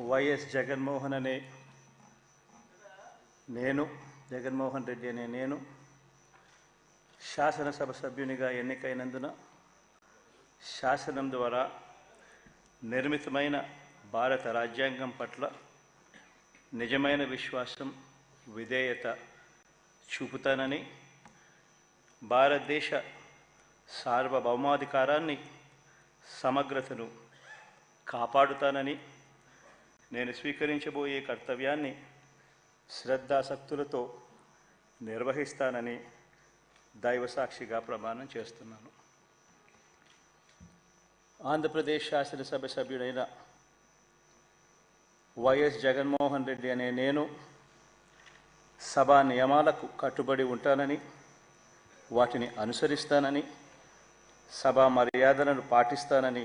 YS Jaganmohan అనే జగన్మోహన్ రెడ్డి అనే నేను శాసనసభ సభ్యునిగా ఎన్నికైనందున శాసనం ద్వారా నిర్మితమైన భారత రాజ్యాంగం పట్ల నిజమైన విశ్వాసం, విధేయత చూపుతానని, భారతదేశ సార్వభౌమాధికారాన్ని, సమగ్రతను కాపాడుతానని, నేను స్వీకరించబోయే కర్తవ్యాన్ని శ్రద్ధాసక్తులతో నిర్వహిస్తానని దైవసాక్షిగా ప్రమాణం చేస్తున్నాను. ఆంధ్రప్రదేశ్ శాసనసభ సభ్యుడైన వైఎస్ జగన్మోహన్ రెడ్డి అనే నేను సభా నియమాలకు కట్టుబడి ఉంటానని, వాటిని అనుసరిస్తానని, సభా మర్యాదలను పాటిస్తానని